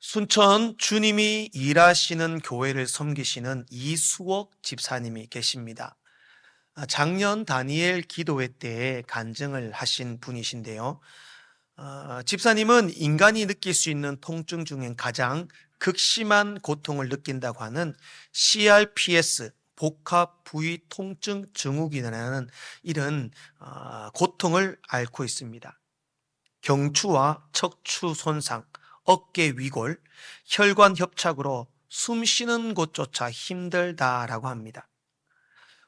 순천 주님이 일하시는 교회를 섬기시는 이수옥 집사님이 계십니다. 작년 다니엘 기도회 때에 간증을 하신 분이신데요. 집사님은 인간이 느낄 수 있는 통증 중엔 가장 극심한 고통을 느낀다고 하는 CRPS, 복합 부위 통증 증후군이라는 이런 고통을 앓고 있습니다. 경추와 척추 손상, 어깨 위골, 혈관 협착으로 숨 쉬는 곳조차 힘들다라고 합니다.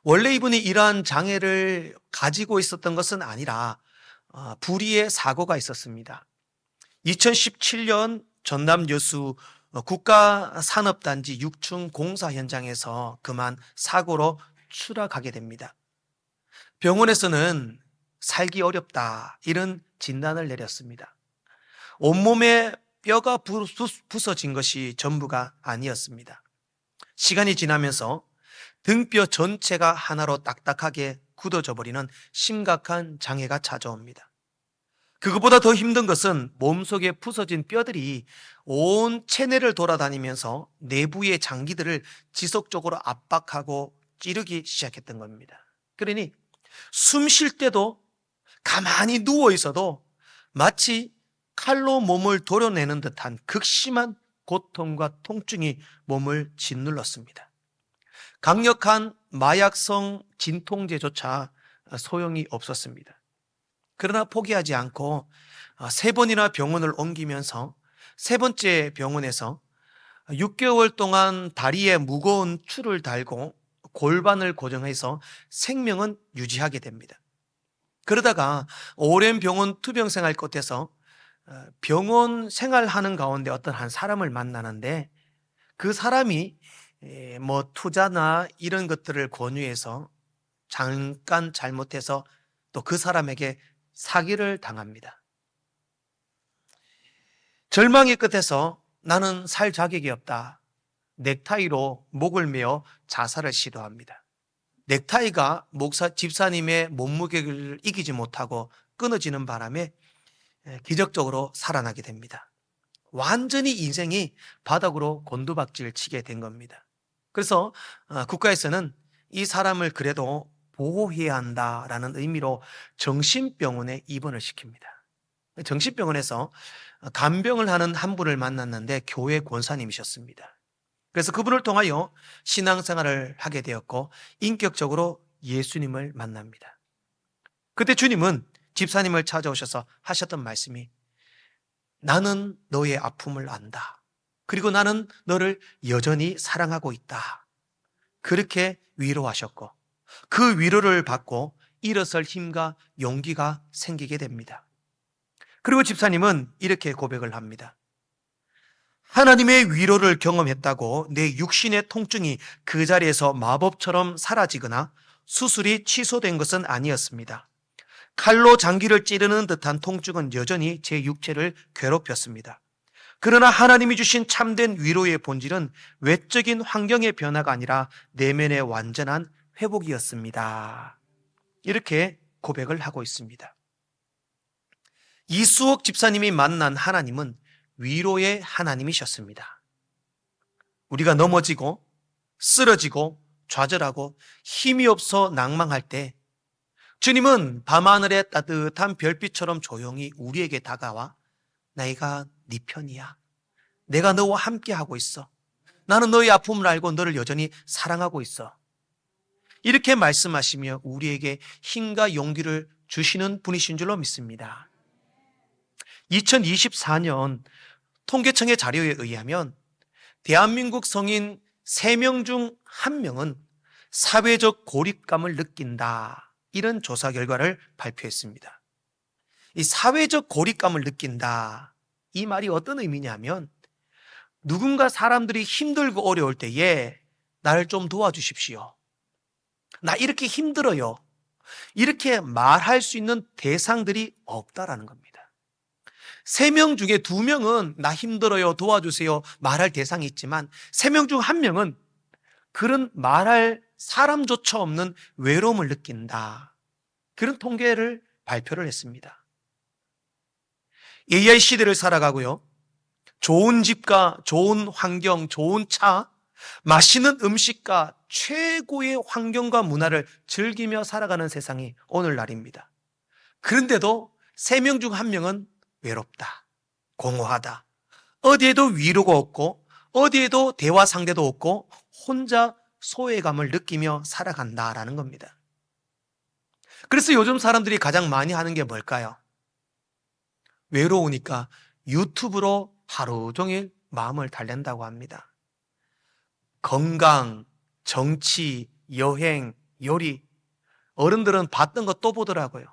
원래 이분이 이러한 장애를 가지고 있었던 것은 아니라 불의의 사고가 있었습니다. 2017년 전남 여수 국가산업단지 6층 공사 현장에서 그만 사고로 추락하게 됩니다. 병원에서는 살기 어렵다 이런 진단을 내렸습니다. 온몸에 뼈가 부서진 것이 전부가 아니었습니다. 시간이 지나면서 등뼈 전체가 하나로 딱딱하게 굳어져 버리는 심각한 장애가 찾아옵니다. 그것보다 더 힘든 것은 몸속에 부서진 뼈들이 온 체내를 돌아다니면서 내부의 장기들을 지속적으로 압박하고 찌르기 시작했던 겁니다. 그러니 숨 쉴 때도 가만히 누워 있어도 마치 칼로 몸을 도려내는 듯한 극심한 고통과 통증이 몸을 짓눌렀습니다. 강력한 마약성 진통제조차 소용이 없었습니다. 그러나 포기하지 않고 3번이나 병원을 옮기면서 3번째 병원에서 6개월 동안 다리에 무거운 줄을 달고 골반을 고정해서 생명은 유지하게 됩니다. 그러다가 오랜 병원 투병 생활 끝에서 병원 생활하는 가운데 어떤 한 사람을 만나는데 그 사람이 투자나 이런 것들을 권유해서 잠깐 잘못해서 또 그 사람에게 사기를 당합니다. 절망의 끝에서 나는 살 자격이 없다. 넥타이로 목을 메어 자살을 시도합니다. 넥타이가 집사님의 몸무게를 이기지 못하고 끊어지는 바람에 기적적으로 살아나게 됩니다. 완전히 인생이 바닥으로 곤두박질 치게 된 겁니다. 그래서 국가에서는 이 사람을 그래도 보호해야 한다라는 의미로 정신병원에 입원을 시킵니다. 정신병원에서 간병을 하는 한 분을 만났는데 교회 권사님이셨습니다. 그래서 그분을 통하여 신앙생활을 하게 되었고 인격적으로 예수님을 만납니다. 그때 주님은 집사님을 찾아오셔서 하셨던 말씀이 나는 너의 아픔을 안다. 그리고 나는 너를 여전히 사랑하고 있다. 그렇게 위로하셨고 그 위로를 받고 일어설 힘과 용기가 생기게 됩니다. 그리고 집사님은 이렇게 고백을 합니다. 하나님의 위로를 경험했다고 내 육신의 통증이 그 자리에서 마법처럼 사라지거나 수술이 취소된 것은 아니었습니다. 칼로 장기를 찌르는 듯한 통증은 여전히 제 육체를 괴롭혔습니다. 그러나 하나님이 주신 참된 위로의 본질은 외적인 환경의 변화가 아니라 내면의 완전한 회복이었습니다. 이렇게 고백을 하고 있습니다. 이수옥 집사님이 만난 하나님은 위로의 하나님이셨습니다. 우리가 넘어지고 쓰러지고 좌절하고 힘이 없어 낭망할 때 주님은 밤하늘의 따뜻한 별빛처럼 조용히 우리에게 다가와 내가 네 편이야. 내가 너와 함께하고 있어. 나는 너의 아픔을 알고 너를 여전히 사랑하고 있어. 이렇게 말씀하시며 우리에게 힘과 용기를 주시는 분이신 줄로 믿습니다. 2024년 통계청의 자료에 의하면 대한민국 성인 3명 중 1명은 사회적 고립감을 느낀다. 이런 조사 결과를 발표했습니다. 이 사회적 고립감을 느낀다. 이 말이 어떤 의미냐면 누군가 사람들이 힘들고 어려울 때에 나를 좀 도와주십시오. 나 이렇게 힘들어요. 이렇게 말할 수 있는 대상들이 없다라는 겁니다. 3명 중에 2명은 나 힘들어요. 도와주세요. 말할 대상이 있지만 3명 중 1명은 그런 말할 사람조차 없는 외로움을 느낀다. 그런 통계를 발표를 했습니다. AI 시대를 살아가고요. 좋은 집과 좋은 환경, 좋은 차, 맛있는 음식과 최고의 환경과 문화를 즐기며 살아가는 세상이 오늘날입니다. 그런데도 3명 중 1명은 외롭다, 공허하다, 어디에도 위로가 없고 어디에도 대화 상대도 없고 혼자 소외감을 느끼며 살아간다라는 겁니다. 그래서 요즘 사람들이 가장 많이 하는 게 뭘까요? 외로우니까 유튜브로 하루 종일 마음을 달랜다고 합니다. 건강, 정치, 여행, 요리, 어른들은 봤던 거 또 보더라고요.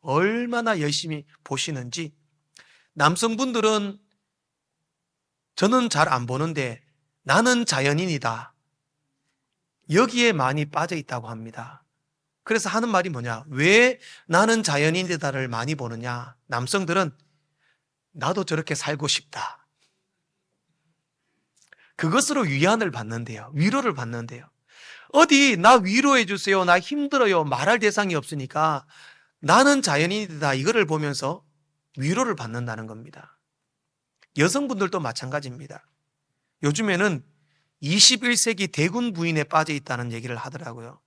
얼마나 열심히 보시는지. 남성분들은 저는 잘 안 보는데 나는 자연인이다, 여기에 많이 빠져 있다고 합니다. 그래서 하는 말이 뭐냐? 왜 나는 자연인이다를 많이 보느냐? 남성들은 나도 저렇게 살고 싶다, 그것으로 위안을 받는데요. 위로를 받는데요. 어디 나 위로해 주세요, 나 힘들어요 말할 대상이 없으니까 나는 자연인이다 이거를 보면서 위로를 받는다는 겁니다. 여성분들도 마찬가지입니다. 요즘에는 21세기 대군 부인에 빠져 있다는 얘기를 하더라고요.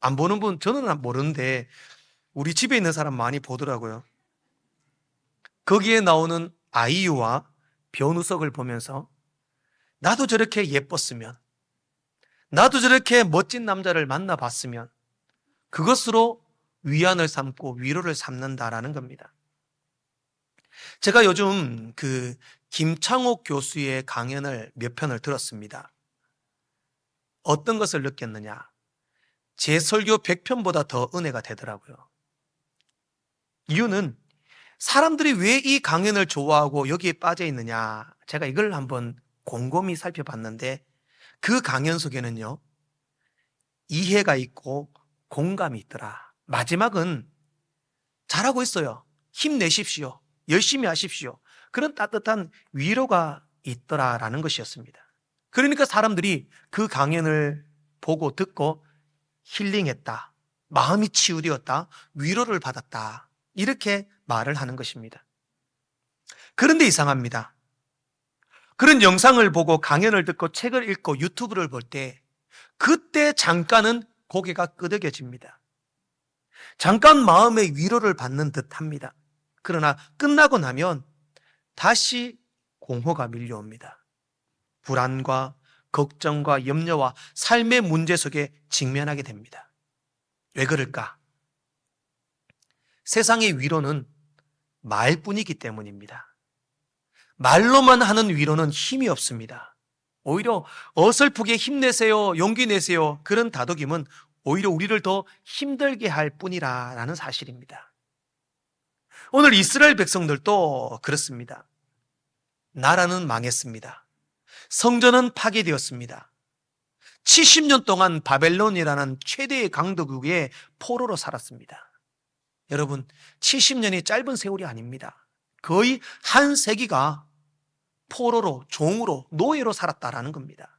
안 보는 분, 저는 모르는데 우리 집에 있는 사람 많이 보더라고요. 거기에 나오는 아이유와 변우석을 보면서 나도 저렇게 예뻤으면, 나도 저렇게 멋진 남자를 만나봤으면, 그것으로 위안을 삼고 위로를 삼는다라는 겁니다. 제가 요즘 김창옥 교수의 강연을 몇 편을 들었습니다. 어떤 것을 느꼈느냐? 제 설교 100편보다 더 은혜가 되더라고요. 이유는 사람들이 왜 이 강연을 좋아하고 여기에 빠져 있느냐? 제가 이걸 한번 곰곰이 살펴봤는데 그 강연 속에는요, 이해가 있고 공감이 있더라. 마지막은 잘하고 있어요, 힘내십시오, 열심히 하십시오, 그런 따뜻한 위로가 있더라라는 것이었습니다. 그러니까 사람들이 그 강연을 보고 듣고 힐링했다, 마음이 치유되었다, 위로를 받았다, 이렇게 말을 하는 것입니다. 그런데 이상합니다. 그런 영상을 보고 강연을 듣고 책을 읽고 유튜브를 볼 때 그때 잠깐은 고개가 끄덕여집니다. 잠깐 마음의 위로를 받는 듯 합니다. 그러나 끝나고 나면 다시 공허가 밀려옵니다. 불안과 걱정과 염려와 삶의 문제 속에 직면하게 됩니다. 왜 그럴까? 세상의 위로는 말뿐이기 때문입니다. 말로만 하는 위로는 힘이 없습니다. 오히려 어설프게 힘내세요, 용기 내세요, 그런 다독임은 오히려 우리를 더 힘들게 할 뿐이라는 사실입니다. 오늘 이스라엘 백성들도 그렇습니다. 나라는 망했습니다. 성전은 파괴되었습니다. 70년 동안 바벨론이라는 최대의 강대국의 포로로 살았습니다. 여러분, 70년이 짧은 세월이 아닙니다. 거의 한 세기가 포로로, 종으로, 노예로 살았다라는 겁니다.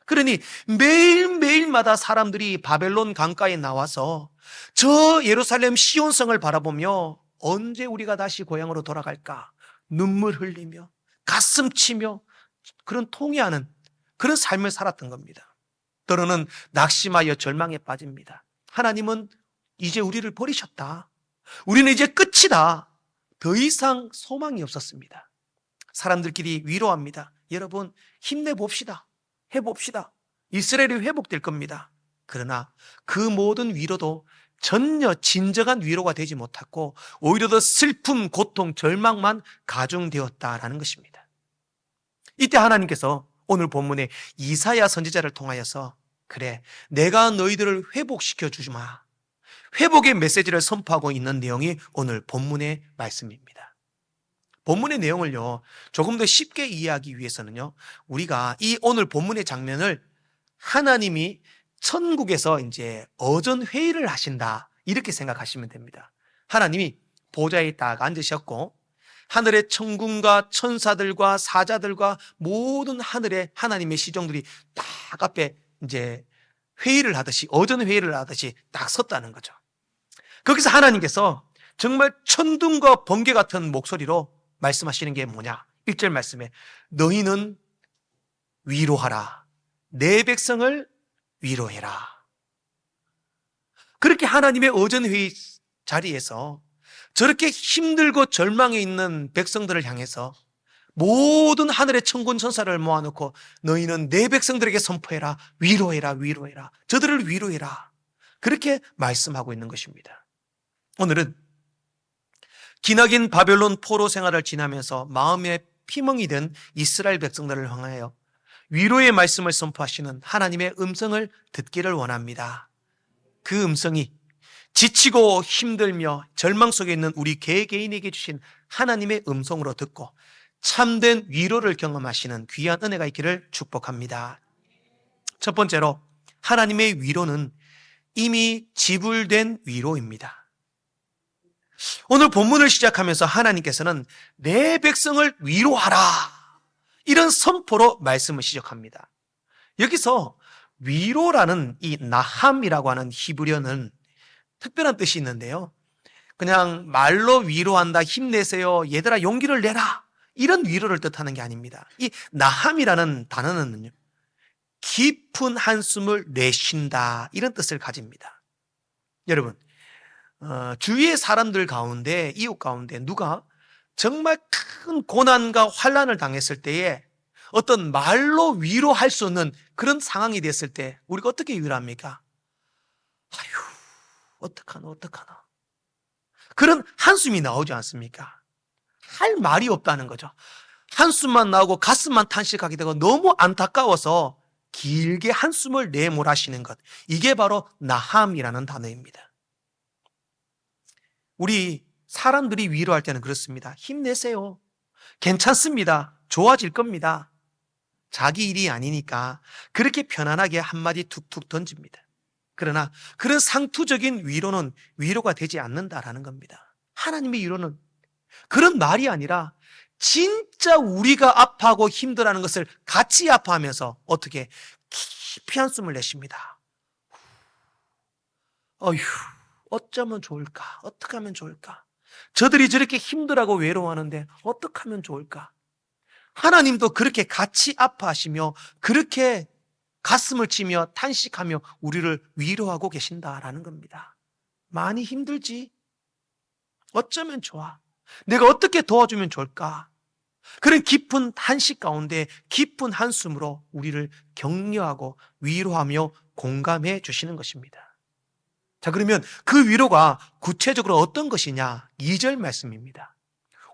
그러니 매일매일마다 사람들이 바벨론 강가에 나와서 저 예루살렘 시온성을 바라보며 언제 우리가 다시 고향으로 돌아갈까 눈물 흘리며 가슴 치며 그런 통회하는 그런 삶을 살았던 겁니다. 때로는 낙심하여 절망에 빠집니다. 하나님은 이제 우리를 버리셨다, 우리는 이제 끝이다, 더 이상 소망이 없었습니다. 사람들끼리 위로합니다. 여러분, 힘내봅시다, 해봅시다, 이스라엘이 회복될 겁니다. 그러나 그 모든 위로도 전혀 진정한 위로가 되지 못했고 오히려 더 슬픔, 고통, 절망만 가중되었다라는 것입니다. 이때 하나님께서 오늘 본문에 이사야 선지자를 통하여서 그래, 내가 너희들을 회복시켜 주마, 회복의 메시지를 선포하고 있는 내용이 오늘 본문의 말씀입니다. 본문의 내용을요, 조금 더 쉽게 이해하기 위해서는요, 우리가 이 오늘 본문의 장면을 하나님이 천국에서 이제 어전 회의를 하신다, 이렇게 생각하시면 됩니다. 하나님이 보좌에 딱 앉으셨고 하늘의 천군과 천사들과 사자들과 모든 하늘의 하나님의 시종들이 딱 앞에 이제 회의를 하듯이, 어전 회의를 하듯이 딱 섰다는 거죠. 거기서 하나님께서 정말 천둥과 번개 같은 목소리로 말씀하시는 게 뭐냐? 1절 말씀에 너희는 위로하라. 내 백성을 위로해라. 그렇게 하나님의 어전회의 자리에서 저렇게 힘들고 절망에 있는 백성들을 향해서 모든 하늘의 천군 천사를 모아놓고 너희는 내 백성들에게 선포해라. 위로해라. 위로해라. 저들을 위로해라. 그렇게 말씀하고 있는 것입니다. 오늘은 기나긴 바벨론 포로 생활을 지나면서 마음에 피멍이 든 이스라엘 백성들을 향하여 위로의 말씀을 선포하시는 하나님의 음성을 듣기를 원합니다. 그 음성이 지치고 힘들며 절망 속에 있는 우리 개개인에게 주신 하나님의 음성으로 듣고 참된 위로를 경험하시는 귀한 은혜가 있기를 축복합니다. 첫 번째로 하나님의 위로는 이미 지불된 위로입니다. 오늘 본문을 시작하면서 하나님께서는 내 백성을 위로하라 이런 선포로 말씀을 시작합니다. 여기서 위로라는 이 나함이라고 하는 히브리어는 특별한 뜻이 있는데요. 그냥 말로 위로한다, 힘내세요, 얘들아 용기를 내라 이런 위로를 뜻하는 게 아닙니다. 이 나함이라는 단어는요, 깊은 한숨을 내쉰다 이런 뜻을 가집니다. 여러분, 주위의 사람들 가운데, 이웃 가운데 누가 정말 큰 고난과 환난을 당했을 때에 어떤 말로 위로할 수 없는 그런 상황이 됐을 때 우리가 어떻게 위로합니까? 아휴, 어떡하나. 그런 한숨이 나오지 않습니까? 할 말이 없다는 거죠. 한숨만 나오고 가슴만 탄식하게 되고 너무 안타까워서 길게 한숨을 내몰아시는 것. 이게 바로 나함이라는 단어입니다. 우리 사람들이 위로할 때는 그렇습니다. 힘내세요. 괜찮습니다. 좋아질 겁니다. 자기 일이 아니니까 그렇게 편안하게 한마디 툭툭 던집니다. 그러나 그런 상투적인 위로는 위로가 되지 않는다라는 겁니다. 하나님의 위로는 그런 말이 아니라 진짜 우리가 아파하고 힘들어하는 것을 같이 아파하면서 어떻게 깊이 한숨을 내쉽니다. 어휴, 어쩌면 좋을까? 어떻게 하면 좋을까? 저들이 저렇게 힘들어하고 외로워하는데 어떻게 하면 좋을까? 하나님도 그렇게 같이 아파하시며 그렇게 가슴을 치며 탄식하며 우리를 위로하고 계신다라는 겁니다. 많이 힘들지? 어쩌면 좋아? 내가 어떻게 도와주면 좋을까? 그런 깊은 탄식 가운데 깊은 한숨으로 우리를 격려하고 위로하며 공감해 주시는 것입니다. 자, 그러면 그 위로가 구체적으로 어떤 것이냐? 2절 말씀입니다.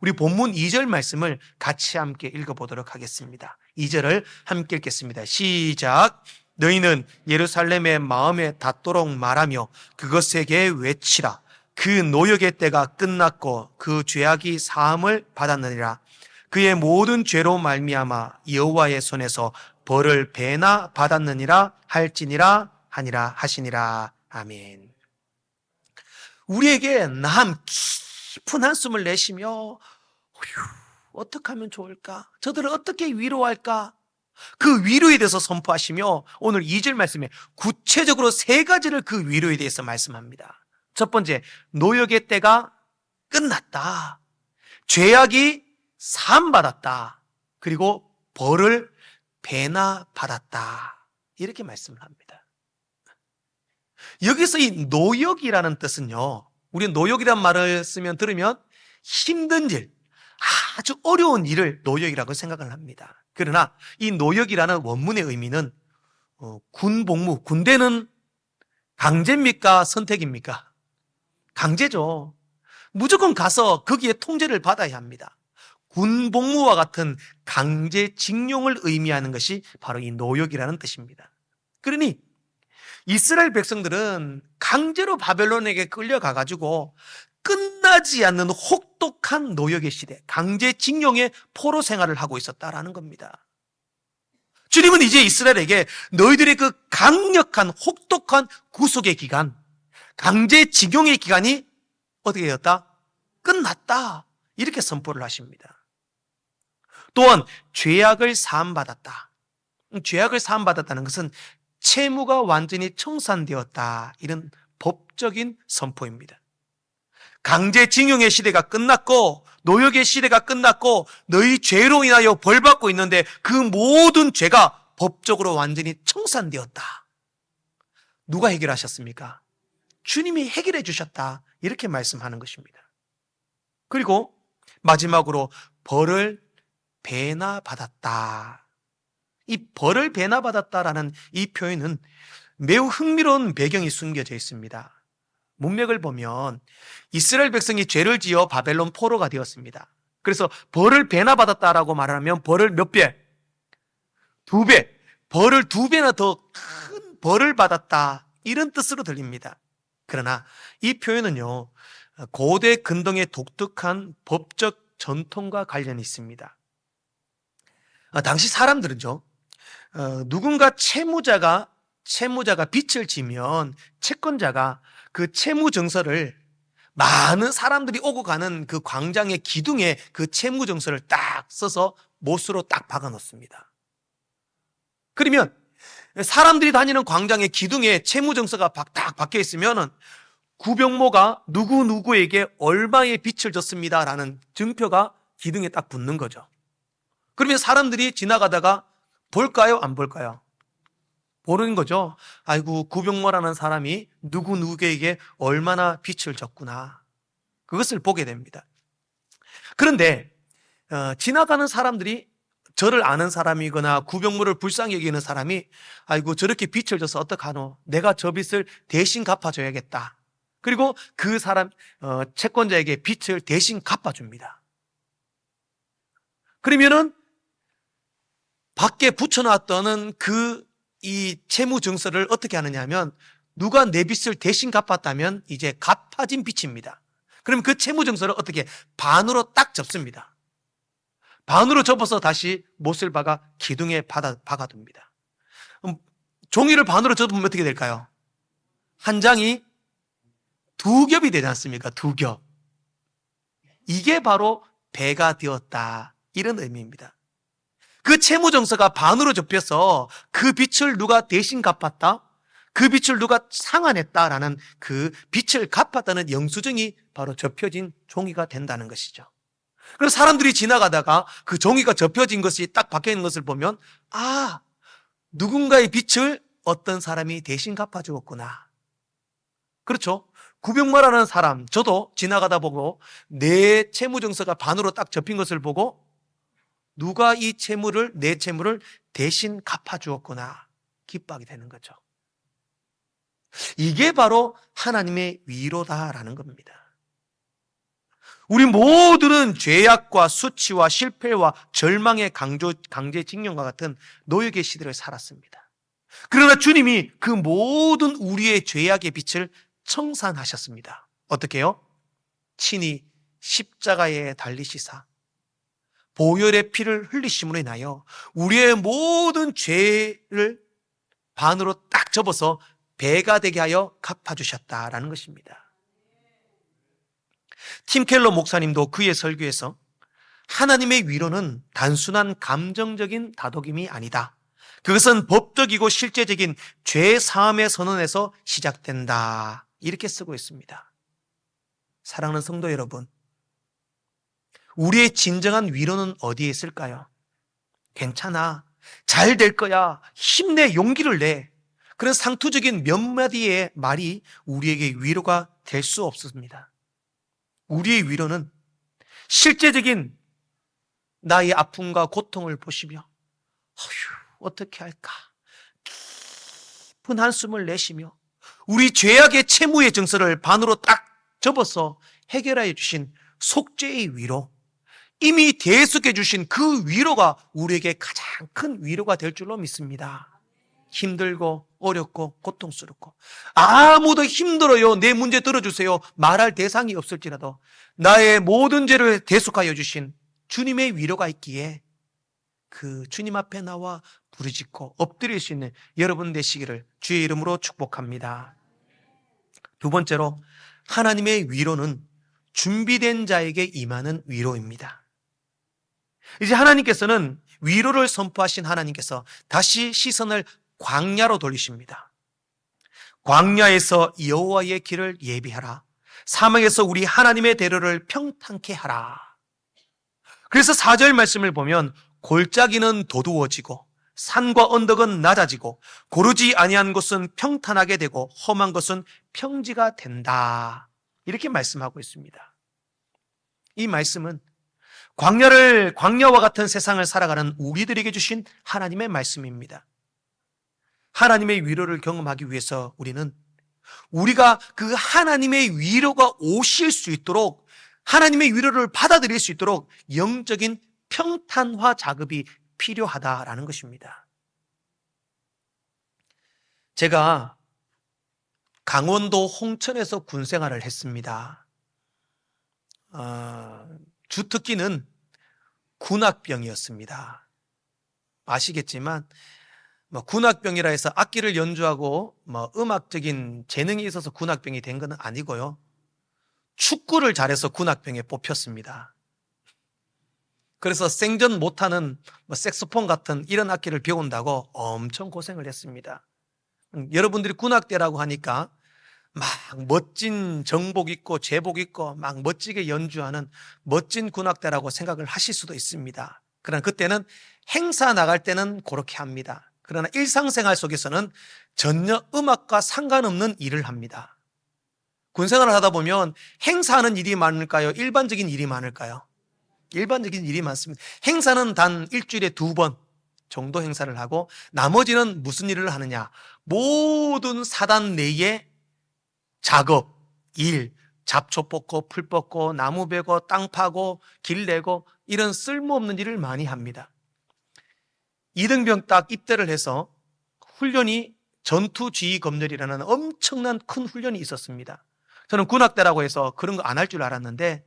우리 본문 2절 말씀을 같이 함께 읽어보도록 하겠습니다. 2절을 함께 읽겠습니다. 시작. 너희는 예루살렘의 마음에 닿도록 말하며 그것에게 외치라. 그 노역의 때가 끝났고 그 죄악이 사함을 받았느니라. 그의 모든 죄로 말미암아 여호와의 손에서 벌을 배나 받았느니라 할지니라 하니라 하시니라. 아멘. 우리에게 남 깊은 한숨을 내쉬며 어떻게 하면 좋을까? 저들을 어떻게 위로할까? 그 위로에 대해서 선포하시며 오늘 2절 말씀에 구체적으로 3가지를 그 위로에 대해서 말씀합니다. 첫 번째, 노역의 때가 끝났다. 죄악이 사함받았다. 그리고 벌을 배나 받았다. 이렇게 말씀을 합니다. 여기서 이 노역이라는 뜻은요, 우리 노역이란 말을 들으면 힘든 일, 아주 어려운 일을 노역이라고 생각을 합니다. 그러나 이 노역이라는 원문의 의미는 군복무, 군대는 강제입니까? 선택입니까? 강제죠. 무조건 가서 거기에 통제를 받아야 합니다. 군복무와 같은 강제징용을 의미하는 것이 바로 이 노역이라는 뜻입니다. 그러니 이스라엘 백성들은 강제로 바벨론에게 끌려가가지고 끝나지 않는 혹독한 노역의 시대, 강제징용의 포로 생활을 하고 있었다라는 겁니다. 주님은 이제 이스라엘에게 너희들의 그 강력한 혹독한 구속의 기간, 강제징용의 기간이 어떻게 되었다? 끝났다. 이렇게 선포를 하십니다. 또한 죄악을 사함받았다. 죄악을 사함받았다는 것은 채무가 완전히 청산되었다. 이런 법적인 선포입니다. 강제징용의 시대가 끝났고 노역의 시대가 끝났고 너희 죄로 인하여 벌받고 있는데 그 모든 죄가 법적으로 완전히 청산되었다. 누가 해결하셨습니까? 주님이 해결해 주셨다. 이렇게 말씀하는 것입니다. 그리고 마지막으로 벌을 배나 받았다. 이 벌을 배나 받았다라는 이 표현은 매우 흥미로운 배경이 숨겨져 있습니다. 문맥을 보면 이스라엘 백성이 죄를 지어 바벨론 포로가 되었습니다. 그래서 벌을 배나 받았다라고 말하면 벌을 몇 배? 2배. 벌을 2배나 더 큰 벌을 받았다. 이런 뜻으로 들립니다. 그러나 이 표현은요, 고대 근동의 독특한 법적 전통과 관련이 있습니다. 당시 사람들은요, 누군가 채무자가 빚을 지면 채권자가 그 채무 증서를 많은 사람들이 오고 가는 그 광장의 기둥에 그 채무 증서를 딱 써서 못으로 딱 박아 놓습니다. 그러면 사람들이 다니는 광장의 기둥에 채무 증서가 딱 박혀 있으면은 구병모가 누구누구에게 얼마의 빚을 졌습니다라는 증표가 기둥에 딱 붙는 거죠. 그러면 사람들이 지나가다가 볼까요? 안 볼까요? 보는 거죠. 아이고, 구병모라는 사람이 누구누구에게 얼마나 빚을 졌구나. 그것을 보게 됩니다. 그런데 지나가는 사람들이 저를 아는 사람이거나 구병모를 불쌍히 여기는 사람이 아이고, 저렇게 빚을 져서 어떡하노? 내가 저 빚을 대신 갚아줘야겠다. 그리고 그 사람 채권자에게 빚을 대신 갚아줍니다. 그러면은 밖에 붙여놨던 이 채무 증서를 어떻게 하느냐 하면 누가 내 빚을 대신 갚았다면 이제 갚아진 빚입니다. 그러면 그 채무 증서를 어떻게 반으로 딱 접습니다. 반으로 접어서 다시 못을 박아 기둥에 박아둡니다. 종이를 반으로 접으면 어떻게 될까요? 한 장이 2겹이 되지 않습니까? 2겹. 이게 바로 배가 되었다. 이런 의미입니다. 그 채무증서가 반으로 접혀서 그 빚을 누가 대신 갚았다? 그 빚을 누가 상환했다라는 그 빚을 갚았다는 영수증이 바로 접혀진 종이가 된다는 것이죠. 그래서 사람들이 지나가다가 그 종이가 접혀진 것이 딱 박혀 있는 것을 보면 누군가의 빚을 어떤 사람이 대신 갚아주었구나. 그렇죠? 구병모라는 사람, 저도 지나가다 보고 내 채무증서가 반으로 딱 접힌 것을 보고 누가 내 채무를 대신 갚아주었구나 기뻐하게 되는 거죠. 이게 바로 하나님의 위로다라는 겁니다. 우리 모두는 죄악과 수치와 실패와 절망의 강제징용과 같은 노역의 시대를 살았습니다. 그러나 주님이 그 모든 우리의 죄악의 빚을 청산하셨습니다. 어떻게 해요? 친히 십자가에 달리시사 보혈의 피를 흘리심으로 인하여 우리의 모든 죄를 반으로 딱 접어서 배가 되게 하여 갚아주셨다라는 것입니다. 팀 켈러 목사님도 그의 설교에서 하나님의 위로는 단순한 감정적인 다독임이 아니다. 그것은 법적이고 실제적인 죄 사함의 선언에서 시작된다. 이렇게 쓰고 있습니다. 사랑하는 성도 여러분, 우리의 진정한 위로는 어디에 있을까요? 괜찮아. 잘 될 거야. 힘내. 용기를 내. 그런 상투적인 몇 마디의 말이 우리에게 위로가 될 수 없습니다. 우리의 위로는 실제적인 나의 아픔과 고통을 보시며 어떻게 할까? 깊은 한숨을 내쉬며 우리 죄악의 채무의 증서를 반으로 딱 접어서 해결하여 주신 속죄의 위로, 이미 대속해 주신 그 위로가 우리에게 가장 큰 위로가 될 줄로 믿습니다. 힘들고 어렵고 고통스럽고 아무도 힘들어요, 내 문제 들어주세요 말할 대상이 없을지라도 나의 모든 죄를 대속하여 주신 주님의 위로가 있기에 그 주님 앞에 나와 부르짖고 엎드릴 수 있는 여러분 되시기를 주의 이름으로 축복합니다. 두 번째로, 하나님의 위로는 준비된 자에게 임하는 위로입니다. 이제 하나님께서는 위로를 선포하신 하나님께서 다시 시선을 광야로 돌리십니다. 광야에서 여호와의 길을 예비하라. 사망에서 우리 하나님의 대로를 평탄케 하라. 그래서 4절 말씀을 보면 골짜기는 도두어지고 산과 언덕은 낮아지고 고르지 아니한 곳은 평탄하게 되고 험한 것은 평지가 된다. 이렇게 말씀하고 있습니다. 이 말씀은 광야와 같은 세상을 살아가는 우리들에게 주신 하나님의 말씀입니다. 하나님의 위로를 경험하기 위해서 우리가 그 하나님의 위로가 오실 수 있도록, 하나님의 위로를 받아들일 수 있도록 영적인 평탄화 작업이 필요하다라는 것입니다. 제가 강원도 홍천에서 군생활을 했습니다. 주특기는 군악병이었습니다. 아시겠지만 군악병이라 해서 악기를 연주하고 음악적인 재능이 있어서 군악병이 된 건 아니고요. 축구를 잘해서 군악병에 뽑혔습니다. 그래서 생전 못하는 색소폰 같은 이런 악기를 배운다고 엄청 고생을 했습니다. 여러분들이 군악대라고 하니까 막 멋진 정복 입고 제복 입고 막 멋지게 연주하는 멋진 군악대라고 생각을 하실 수도 있습니다. 그러나 그때는 행사 나갈 때는 그렇게 합니다. 그러나 일상생활 속에서는 전혀 음악과 상관없는 일을 합니다. 군생활을 하다 보면 행사하는 일이 많을까요? 일반적인 일이 많을까요? 일반적인 일이 많습니다. 행사는 단 일주일에 2번 정도 행사를 하고 나머지는 무슨 일을 하느냐? 모든 사단 내의 작업, 일, 잡초 뽑고 풀 뽑고 나무 베고 땅 파고 길 내고 이런 쓸모없는 일을 많이 합니다. 2등병 딱 입대를 해서 훈련이 전투지휘검열이라는 엄청난 큰 훈련이 있었습니다. 저는 군악대라고 해서 그런 거 안 할 줄 알았는데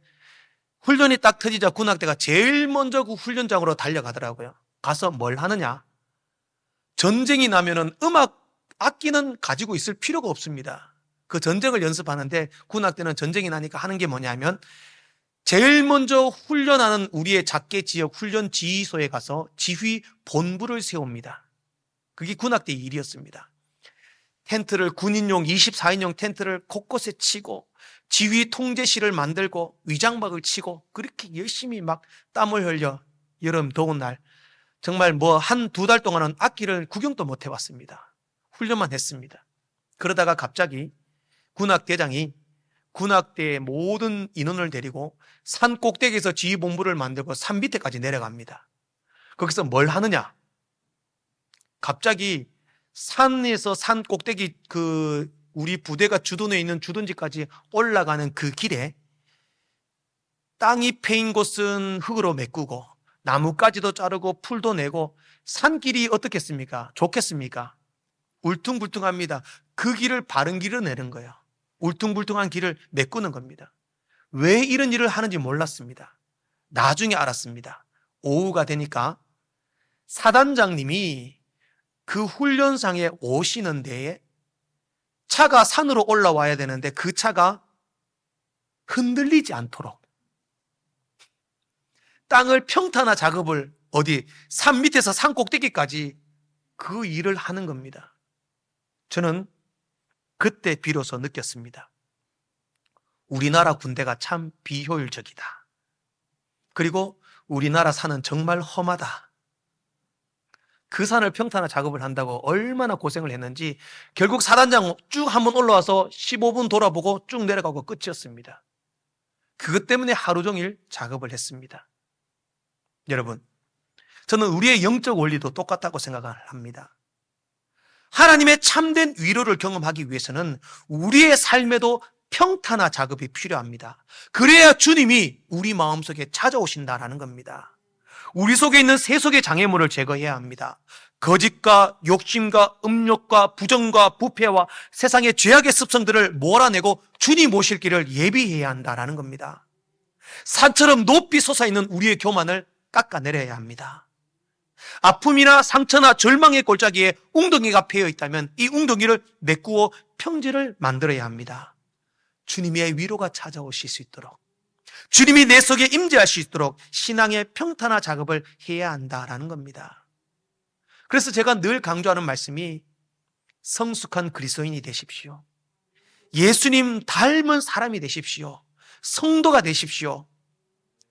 훈련이 딱 터지자 군악대가 제일 먼저 그 훈련장으로 달려가더라고요. 가서 뭘 하느냐? 전쟁이 나면은 악기는 가지고 있을 필요가 없습니다. 그 전쟁을 연습하는데 군악대는 전쟁이 나니까 하는 게 뭐냐면 제일 먼저 훈련하는 우리의 작게 지역 훈련 지휘소에 가서 지휘 본부를 세웁니다. 그게 군악대의 일이었습니다. 텐트를 군인용 24인용 텐트를 곳곳에 치고 지휘 통제실을 만들고 위장막을 치고 그렇게 열심히 막 땀을 흘려 여름 더운 날 정말 한 2달 동안은 악기를 구경도 못 해봤습니다. 훈련만 했습니다. 그러다가 갑자기 군악대장이 군악대의 모든 인원을 데리고 산 꼭대기에서 지휘본부를 만들고 산 밑에까지 내려갑니다. 거기서 뭘 하느냐? 갑자기 산에서 산 꼭대기 우리 부대가 주둔해 있는 주둔지까지 올라가는 그 길에 땅이 패인 곳은 흙으로 메꾸고 나무까지도 자르고 풀도 내고 산길이 어떻겠습니까? 좋겠습니까? 울퉁불퉁합니다. 그 길을 바른 길을 내는 거예요. 울퉁불퉁한 길을 메꾸는 겁니다. 왜 이런 일을 하는지 몰랐습니다. 나중에 알았습니다. 오후가 되니까 사단장님이 그 훈련장에 오시는 데에 차가 산으로 올라와야 되는데 그 차가 흔들리지 않도록 땅을 평탄화 작업을 산 밑에서 산 꼭대기까지 그 일을 하는 겁니다. 저는 그때 비로소 느꼈습니다. 우리나라 군대가 참 비효율적이다. 그리고 우리나라 산은 정말 험하다. 그 산을 평탄화 작업을 한다고 얼마나 고생을 했는지 결국 사단장 쭉 한번 올라와서 15분 돌아보고 쭉 내려가고 끝이었습니다. 그것 때문에 하루 종일 작업을 했습니다. 여러분, 저는 우리의 영적 원리도 똑같다고 생각을 합니다. 하나님의 참된 위로를 경험하기 위해서는 우리의 삶에도 평탄화 작업이 필요합니다. 그래야 주님이 우리 마음속에 찾아오신다라는 겁니다. 우리 속에 있는 세속의 장애물을 제거해야 합니다. 거짓과 욕심과 음욕과 부정과 부패와 세상의 죄악의 습성들을 몰아내고 주님 오실 길을 예비해야 한다라는 겁니다. 산처럼 높이 솟아있는 우리의 교만을 깎아내려야 합니다. 아픔이나 상처나 절망의 골짜기에 웅덩이가 패여 있다면 이 웅덩이를 메꾸어 평지를 만들어야 합니다. 주님의 위로가 찾아오실 수 있도록, 주님이 내 속에 임재할 수 있도록 신앙의 평탄화 작업을 해야 한다라는 겁니다. 그래서 제가 늘 강조하는 말씀이 성숙한 그리스도인이 되십시오. 예수님 닮은 사람이 되십시오. 성도가 되십시오.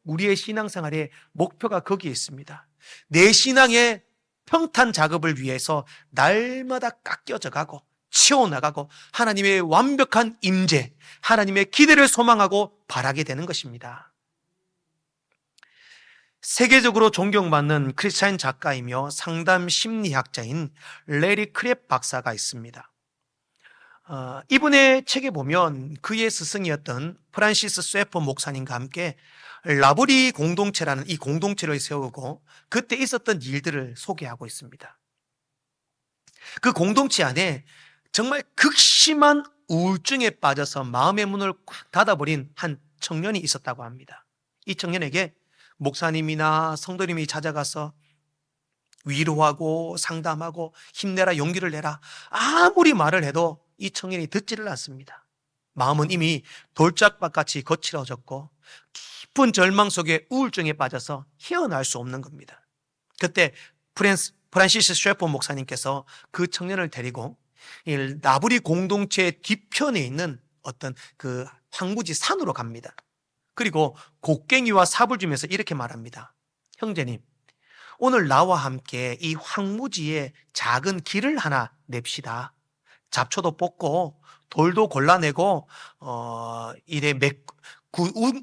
우리의 신앙생활의 목표가 거기에 있습니다. 내 신앙의 평탄 작업을 위해서 날마다 깎여져 가고 치워나가고 하나님의 완벽한 임재, 하나님의 기대를 소망하고 바라게 되는 것입니다. 세계적으로 존경받는 크리스찬 작가이며 상담 심리학자인 레리 크랩 박사가 있습니다. 이분의 책에 보면 그의 스승이었던 프란시스 쇠퍼 목사님과 함께 라브리 공동체라는 이 공동체를 세우고 그때 있었던 일들을 소개하고 있습니다. 그 공동체 안에 정말 극심한 우울증에 빠져서 마음의 문을 꽉 닫아버린 한 청년이 있었다고 합니다. 이 청년에게 목사님이나 성도님이 찾아가서 위로하고 상담하고 힘내라, 용기를 내라, 아무리 말을 해도 이 청년이 듣지를 않습니다. 마음은 이미 돌짝밭같이 거칠어졌고 깊은 절망 속에 우울증에 빠져서 헤어날 수 없는 겁니다. 그때 프란시스 셰퍼 목사님께서 그 청년을 데리고 이 나부리 공동체 뒤편에 있는 어떤 그 황무지 산으로 갑니다. 그리고 곡괭이와 삽을 주면서 이렇게 말합니다. 형제님, 오늘 나와 함께 이 황무지에 작은 길을 하나 냅시다. 잡초도 뽑고 돌도 골라내고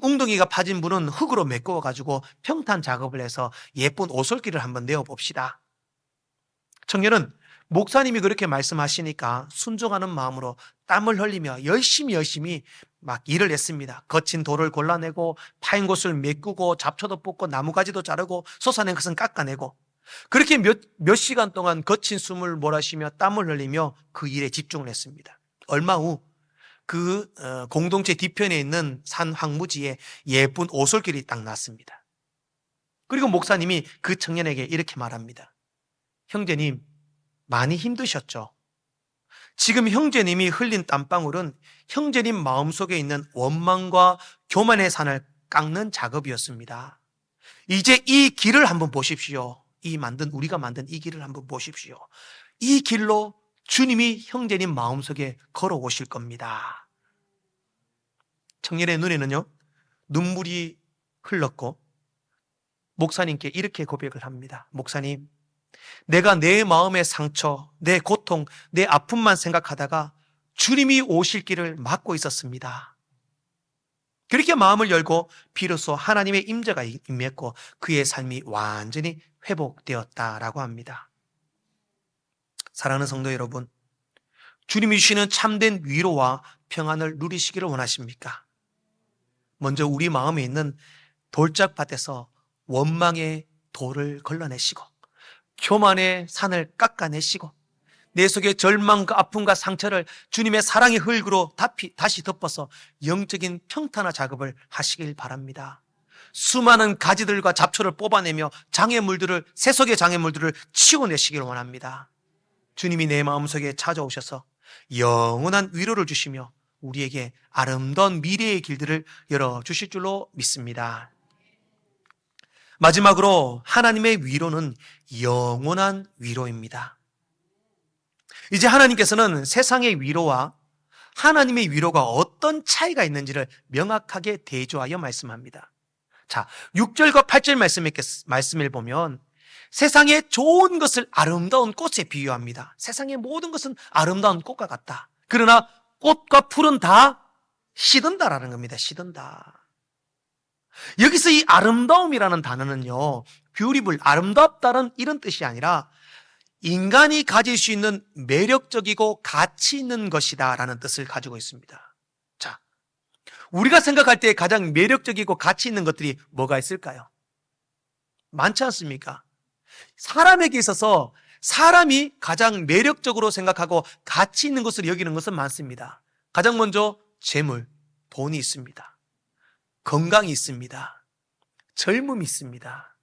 웅덩이가 파진 분은 흙으로 메꾸어 가지고 평탄 작업을 해서 예쁜 오솔길을 한번 내어 봅시다. 청년은 목사님이 그렇게 말씀하시니까 순종하는 마음으로 땀을 흘리며 열심히 막 일을 했습니다. 거친 돌을 골라내고 파인 곳을 메꾸고 잡초도 뽑고 나무가지도 자르고 솟아낸 것은 깎아내고 그렇게 몇 시간 동안 거친 숨을 몰아쉬며 땀을 흘리며 그 일에 집중을 했습니다. 얼마 후 그 공동체 뒤편에 있는 산 황무지에 예쁜 오솔길이 딱 났습니다. 그리고 목사님이 그 청년에게 이렇게 말합니다. 형제님, 많이 힘드셨죠? 지금 형제님이 흘린 땀방울은 형제님 마음속에 있는 원망과 교만의 산을 깎는 작업이었습니다. 이제 이 길을 한번 보십시오. 우리가 만든 이 길을 한번 보십시오. 이 길로 주님이 형제님 마음속에 걸어오실 겁니다. 청년의 눈에는요, 눈물이 흘렀고 목사님께 이렇게 고백을 합니다. 목사님, 내가 내 마음의 상처, 내 고통, 내 아픔만 생각하다가 주님이 오실 길을 막고 있었습니다. 그렇게 마음을 열고 비로소 하나님의 임재가 임했고 그의 삶이 완전히 회복되었다라고 합니다. 사랑하는 성도 여러분, 주님이 주시는 참된 위로와 평안을 누리시기를 원하십니까? 먼저 우리 마음에 있는 돌짝밭에서 원망의 돌을 걸러내시고 교만의 산을 깎아내시고 내 속의 절망과 아픔과 상처를 주님의 사랑의 흙으로 다시 덮어서 영적인 평탄화 작업을 하시길 바랍니다. 수많은 가지들과 잡초를 뽑아내며 새 속의 장애물들을 치워내시길 원합니다. 주님이 내 마음속에 찾아오셔서 영원한 위로를 주시며 우리에게 아름다운 미래의 길들을 열어주실 줄로 믿습니다. 마지막으로 하나님의 위로는 영원한 위로입니다. 이제 하나님께서는 세상의 위로와 하나님의 위로가 어떤 차이가 있는지를 명확하게 대조하여 말씀합니다. 자, 6절과 8절 말씀을 보면 세상의 좋은 것을 아름다운 꽃에 비유합니다. 세상의 모든 것은 아름다운 꽃과 같다. 그러나 꽃과 풀은 다 시든다라는 겁니다. 시든다. 여기서 이 아름다움이라는 단어는요, beautiful, 아름답다는 이런 뜻이 아니라 인간이 가질 수 있는 매력적이고 가치 있는 것이다 라는 뜻을 가지고 있습니다. 자, 우리가 생각할 때 가장 매력적이고 가치 있는 것들이 뭐가 있을까요? 많지 않습니까? 사람에게 있어서 사람이 가장 매력적으로 생각하고 가치 있는 것을 여기는 것은 많습니다. 가장 먼저 재물, 돈이 있습니다. 건강이 있습니다. 젊음이 있습니다.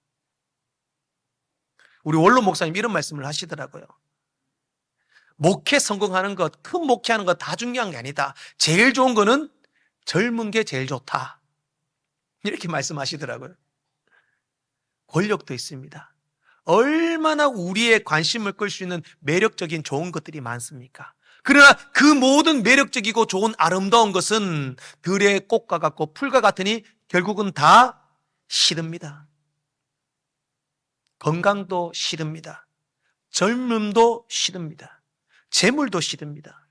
우리 원로 목사님 이런 말씀을 하시더라고요. 목회 성공하는 것, 큰 목회하는 것 다 중요한 게 아니다. 제일 좋은 거는 젊은 게 제일 좋다. 이렇게 말씀하시더라고요. 권력도 있습니다. 얼마나 우리의 관심을 끌 수 있는 매력적인 좋은 것들이 많습니까? 그러나 그 모든 매력적이고 좋은 아름다운 것은 들의 꽃과 같고 풀과 같으니 결국은 다 시듭니다. 건강도 시듭니다. 젊음도 시듭니다. 재물도 시듭니다.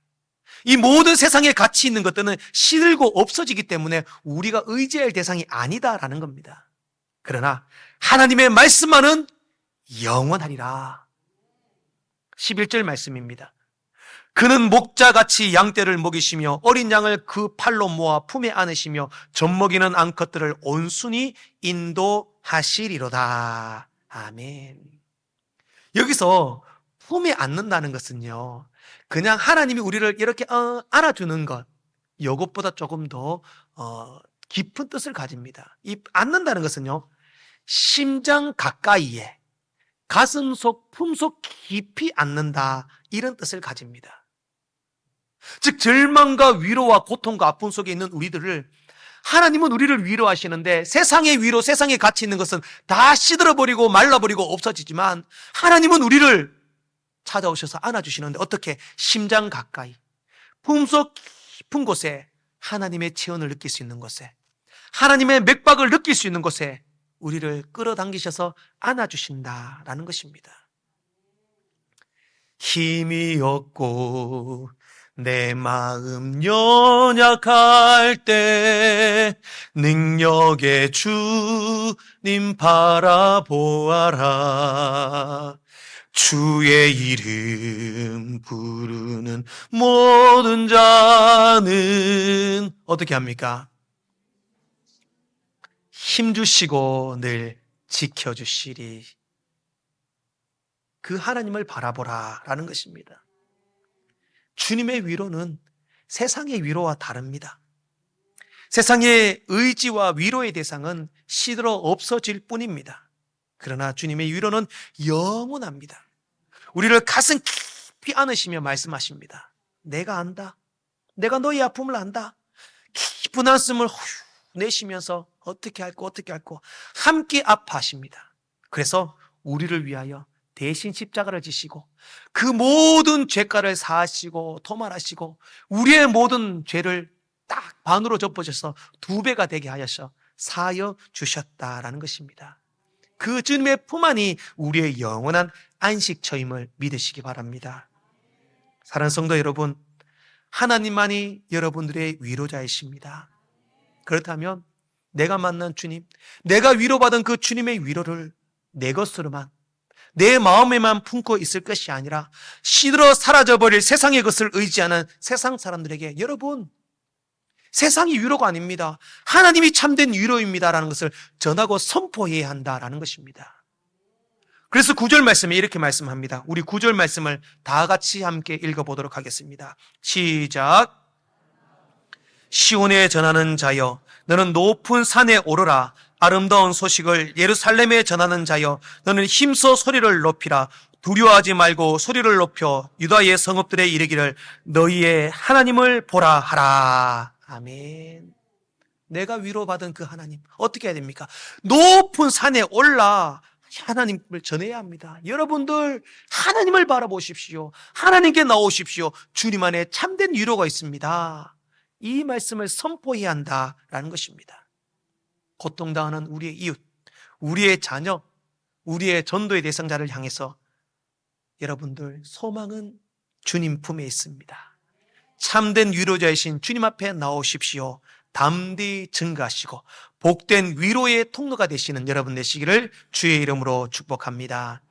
이 모든 세상에 가치 있는 것들은 시들고 없어지기 때문에 우리가 의지할 대상이 아니다라는 겁니다. 그러나 하나님의 말씀만은 영원하리라. 11절 말씀입니다. 그는 목자같이 양떼를 먹이시며 어린 양을 그 팔로 모아 품에 안으시며 젖먹이는 암컷들을 온순히 인도하시리로다. 아멘. 여기서 품에 안는다는 것은요, 그냥 하나님이 우리를 이렇게 안아주는 것, 이것보다 조금 더 깊은 뜻을 가집니다. 이 안는다는 것은요, 심장 가까이에 가슴 속, 품속 깊이 안는다, 이런 뜻을 가집니다. 즉 절망과 위로와 고통과 아픔 속에 있는 우리들을 하나님은 우리를 위로하시는데, 세상의 위로, 세상에 가치 있는 것은 다 시들어버리고 말라버리고 없어지지만 하나님은 우리를 찾아오셔서 안아주시는데, 어떻게? 심장 가까이, 품속 깊은 곳에, 하나님의 체온을 느낄 수 있는 곳에, 하나님의 맥박을 느낄 수 있는 곳에 우리를 끌어당기셔서 안아주신다라는 것입니다. 힘이 없고 내 마음 연약할 때 능력의 주님 바라보아라. 주의 이름 부르는 모든 자는 어떻게 합니까? 힘주시고 늘 지켜주시리. 그 하나님을 바라보라 라는 것입니다. 주님의 위로는 세상의 위로와 다릅니다. 세상의 의지와 위로의 대상은 시들어 없어질 뿐입니다. 그러나 주님의 위로는 영원합니다. 우리를 가슴 깊이 안으시며 말씀하십니다. 내가 안다. 내가 너의 아픔을 안다. 깊은 한숨을 내쉬면서 어떻게 할고 함께 아파하십니다. 그래서 우리를 위하여 대신 십자가를 지시고 그 모든 죄가를 사하시고 도말하시고 우리의 모든 죄를 딱 반으로 접어져서 2배가 되게 하셔서 사하여 주셨다라는 것입니다. 그 주님의 품 안이 우리의 영원한 안식처임을 믿으시기 바랍니다. 사랑하는 성도 여러분, 하나님만이 여러분들의 위로자이십니다. 그렇다면 내가 만난 주님, 내가 위로받은 그 주님의 위로를 내 것으로만, 내 마음에만 품고 있을 것이 아니라 시들어 사라져버릴 세상의 것을 의지하는 세상 사람들에게, 여러분, 세상이 위로가 아닙니다. 하나님이 참된 위로입니다라는 것을 전하고 선포해야 한다라는 것입니다. 그래서 9절 말씀에 이렇게 말씀합니다. 우리 9절 말씀을 다 같이 함께 읽어보도록 하겠습니다. 시작. 시온에 전하는 자여, 너는 높은 산에 오르라. 아름다운 소식을 예루살렘에 전하는 자여, 너는 힘써 소리를 높이라. 두려워하지 말고 소리를 높여 유다의 성읍들에 이르기를 너희의 하나님을 보라 하라. 아멘. 내가 위로받은 그 하나님, 어떻게 해야 됩니까? 높은 산에 올라 하나님을 전해야 합니다. 여러분들 하나님을 바라보십시오. 하나님께 나오십시오. 주님 안에 참된 위로가 있습니다. 이 말씀을 선포해야 한다라는 것입니다. 고통당하는 우리의 이웃, 우리의 자녀, 우리의 전도의 대상자를 향해서 여러분들 소망은 주님 품에 있습니다. 참된 위로자이신 주님 앞에 나오십시오. 담대히 증거하시고 복된 위로의 통로가 되시는 여러분 되시기를 주의 이름으로 축복합니다.